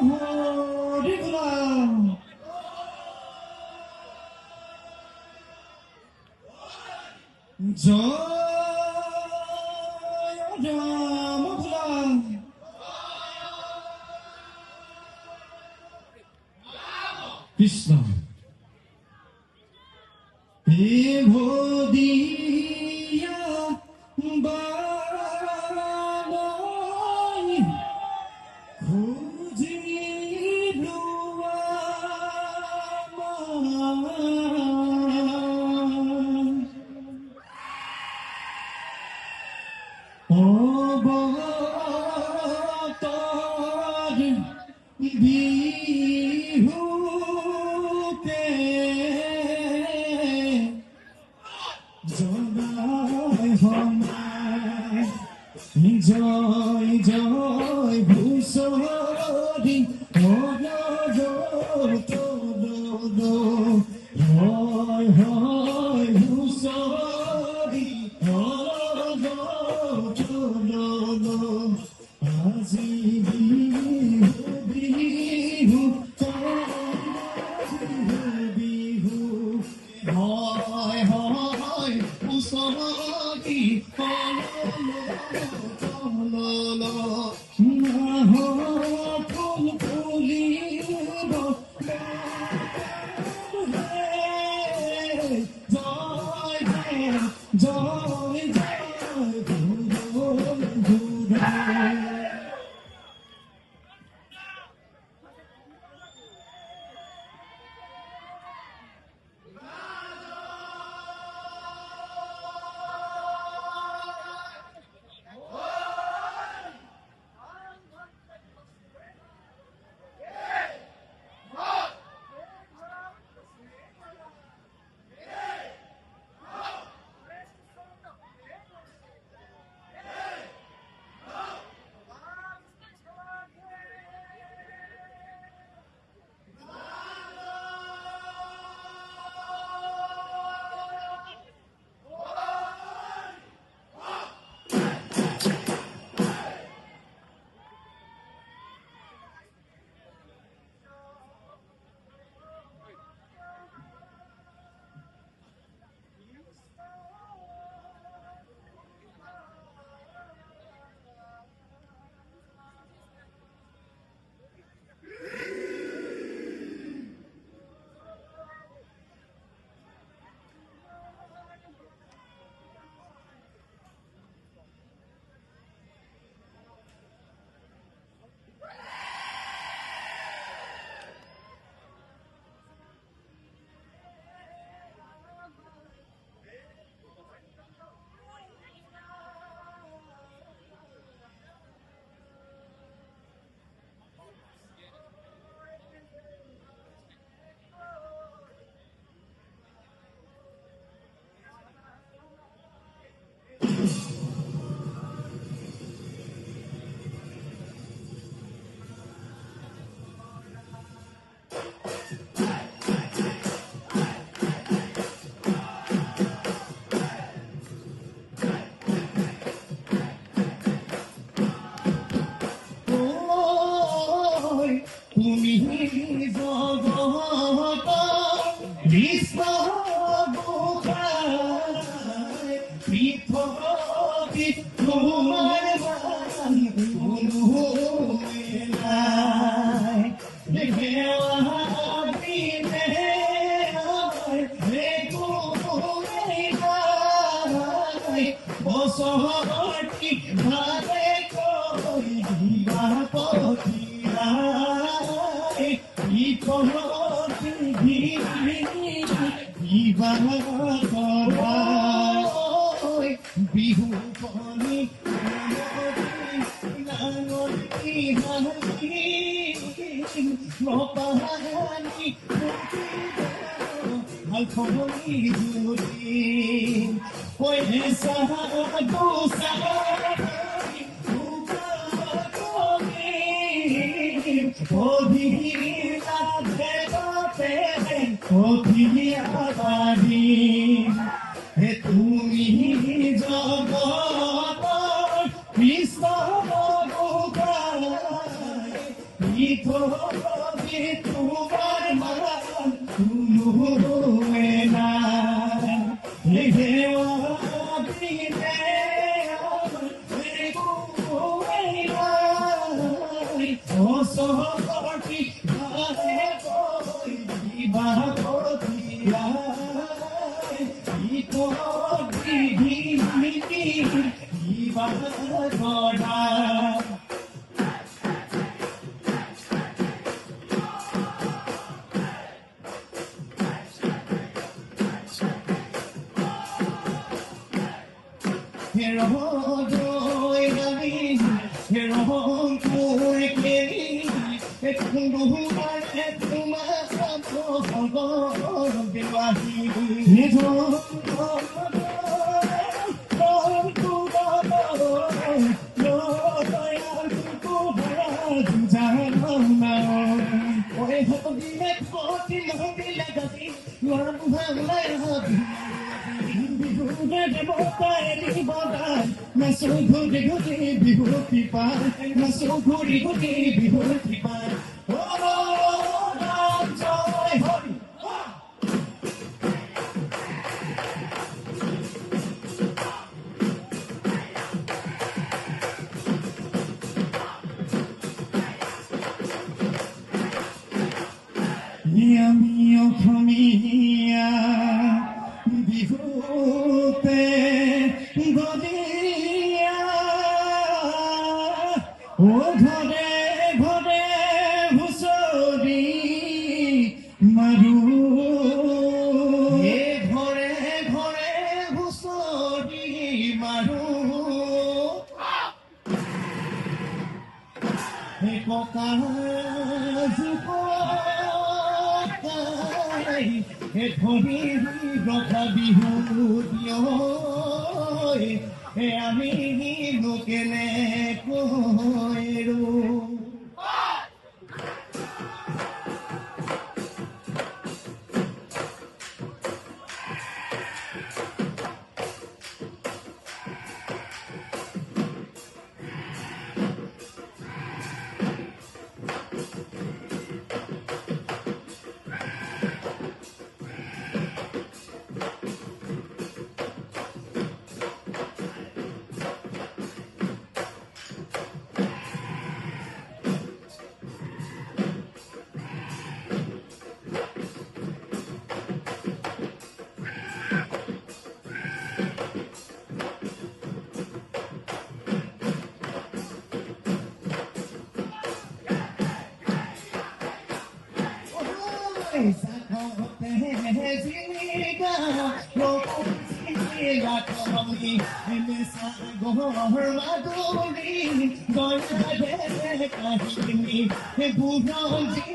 হরি বল জয় রাম বল কৃষ্ণ ভদিয়া বানাই খুঁজিলু অবতার বিহুতে জয় হমায় জয় জয় ভূষরি হয় হয় ভূষরি আজি বিহু বিহু বিহু হয় হয় ভূষরি ফুল ফুলিব জয় জয় জয় জয় তুমি জগত বিশ্ব গোসাই পৃথিবী তোমার বান কোনো নাই বসতি ভাবে কই দিবা পথিরা বিহু কলি নপাহানি আলখনি দুদিন পয়সা গোসা তুমি জগত Krishna Itobi tumar man tuluena Ewa bine Ekuena Oso korti Bale koi Iba kotia Itobi bine Iba koda Here home joy gami, here home koi keri, ek kunduhuma ek tuma sabko sabko bilwahi. Nidho Naso gudi gudi bihuti pa, naso gudi gudi bihuti pa. Oh, joy hori. Mia mio famiglia bihute godia o ghore ghore husori maru e ghore ghore husori maru e koka zuko e khori rokha bihu dio e ami lokene koero Esa kote ziniga Rokusiga komi Emesa gohor maduri Goya de kahini Buronji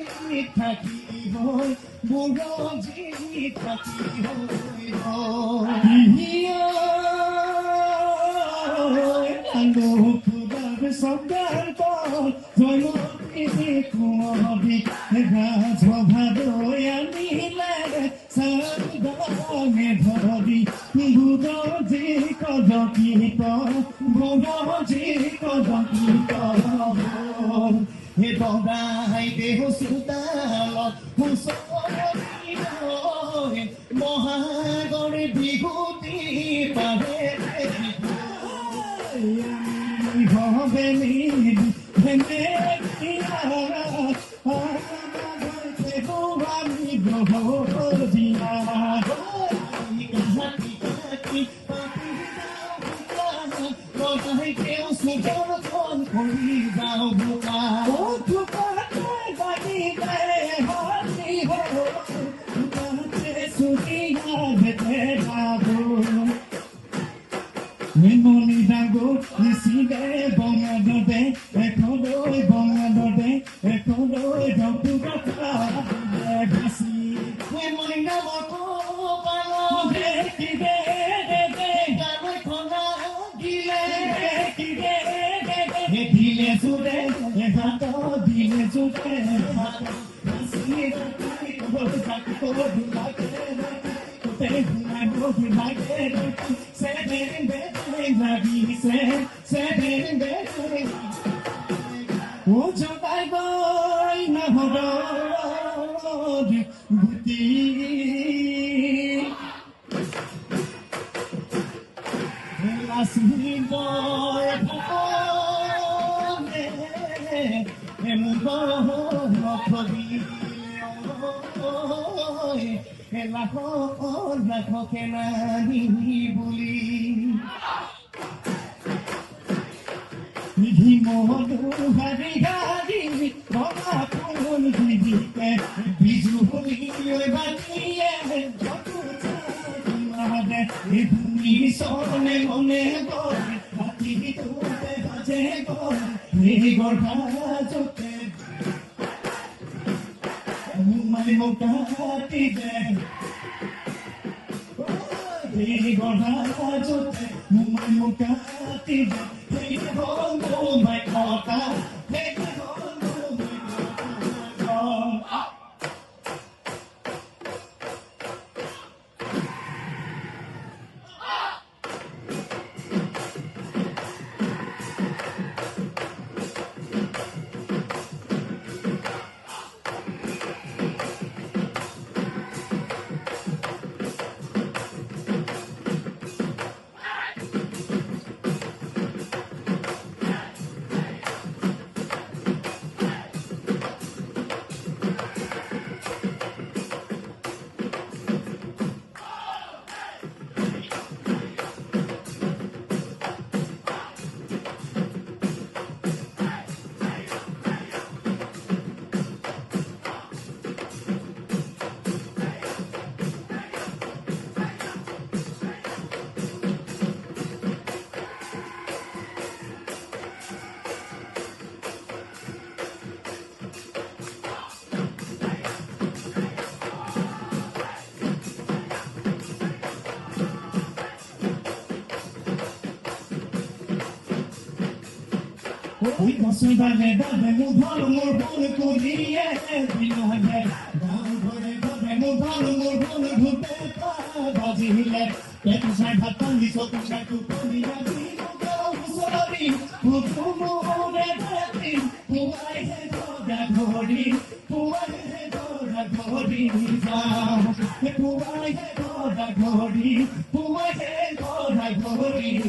thaki hoy Buronji thaki hoy Ando khudar sabdar ko Joyo isi kumobi Gaj bhado yanile Sadame dhari Budoji kodakito Budoji kodakito He bodai deho sudalo Husori hoy Mohagore bihuti pare Bhaveni Memoni dango, niside bonga dobe, ekodo bonga dobe, ekodo dobu gata, gasi. Memoni namoko balo, kide gane kona gile, kide dile sure, gato dile sure, gasi gati ko bulake. Oh, লাখো কেনানি বুলি নিধি মধুহারি গাড়ি ভরা কোন দিদিকে বিজু হইলে বানিয়ে যত চাঁদে ভূমি সনে মনে বল হাতি তুলে বাজে বল এই গড়া চোখে মুমাই মোটাটি দেয় এই গড়া চোখে মুমাই মোটাটি দেয় Take it home, oh my God. Take it home, oh my God. We can see by the bottom, we'll follow more for the coolie, we know that. Down for the bottom, we'll follow more for the coolie, Bazi Hillet, let us have a tongue, so to try to pull me out. Sorry, who more than that, who I had all that body, who I had all that body, who I had all that body, who I had all that body,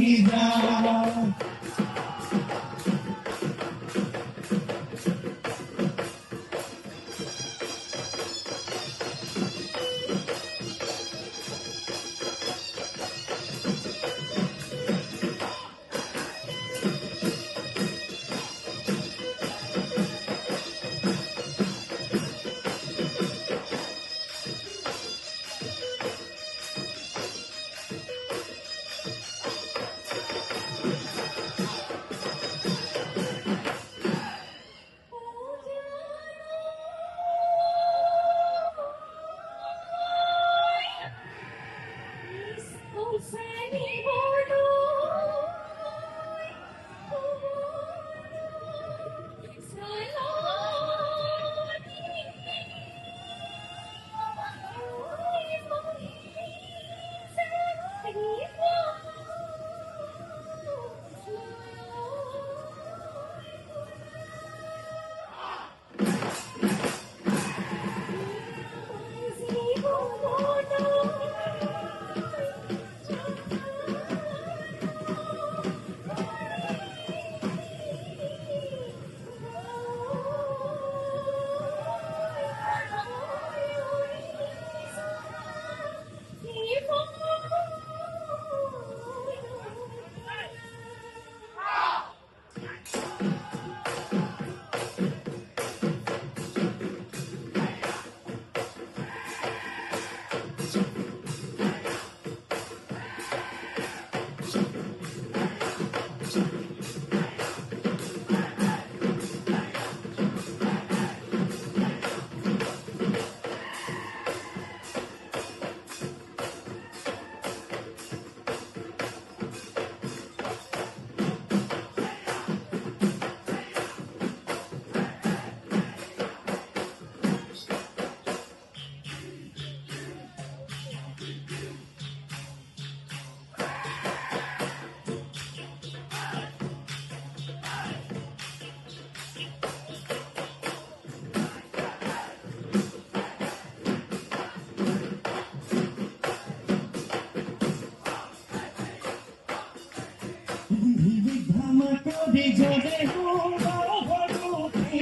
Di jode ho ba ho ro ki,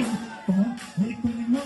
ha he kun no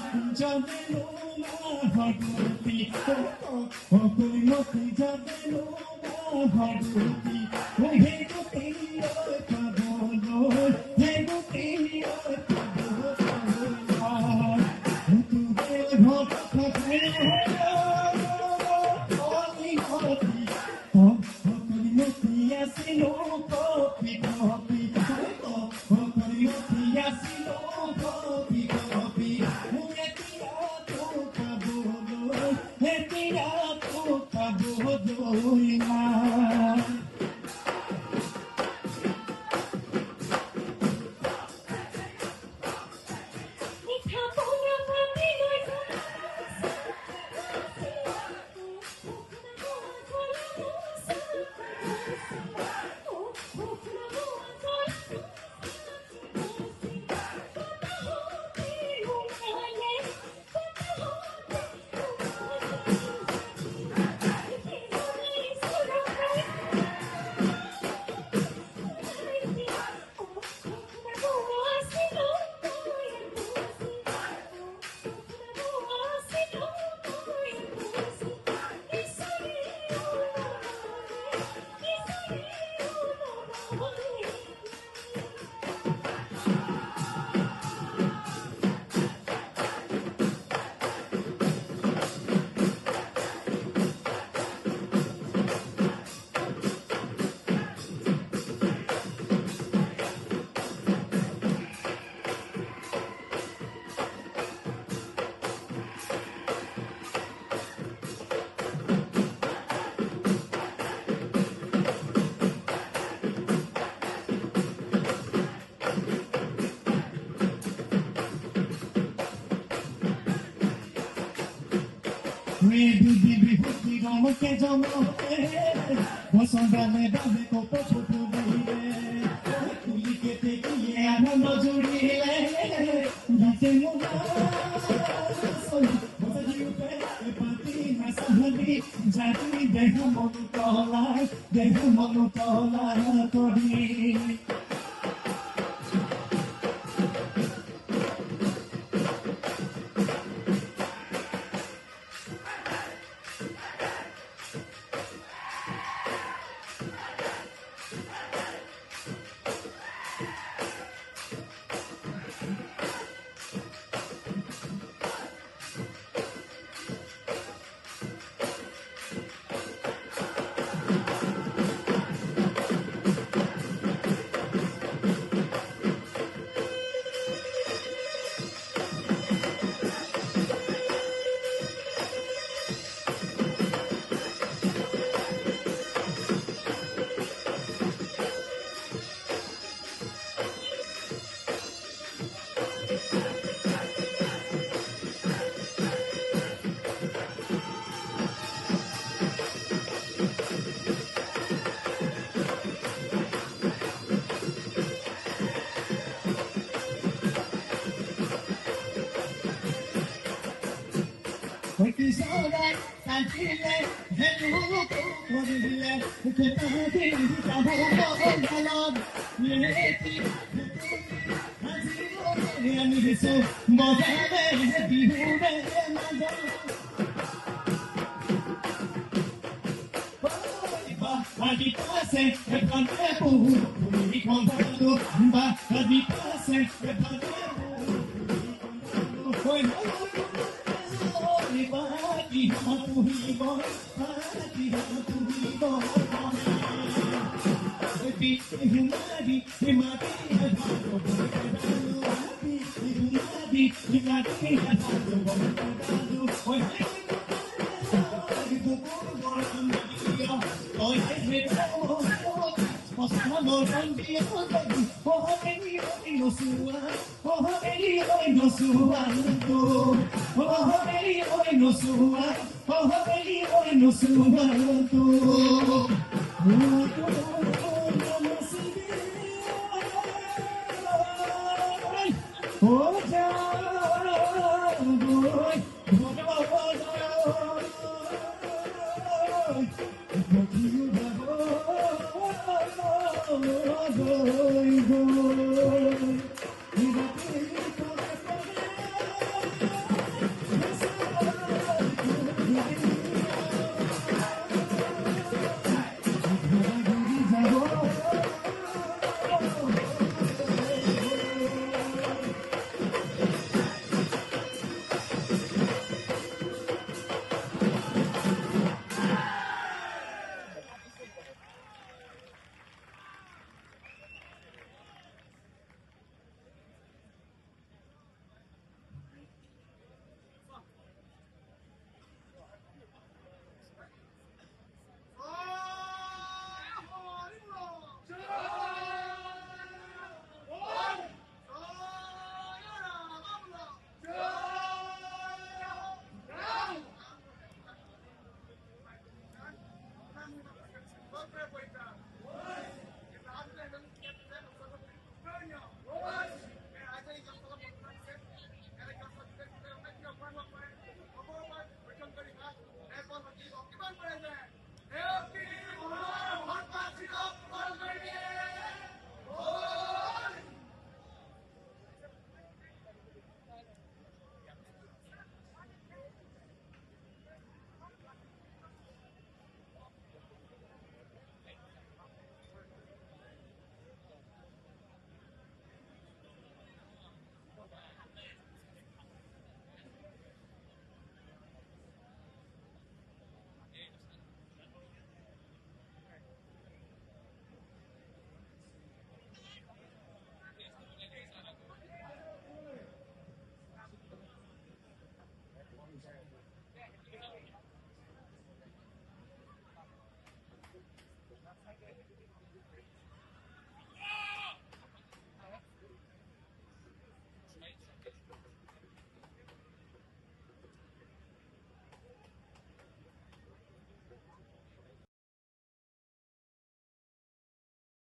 Oh,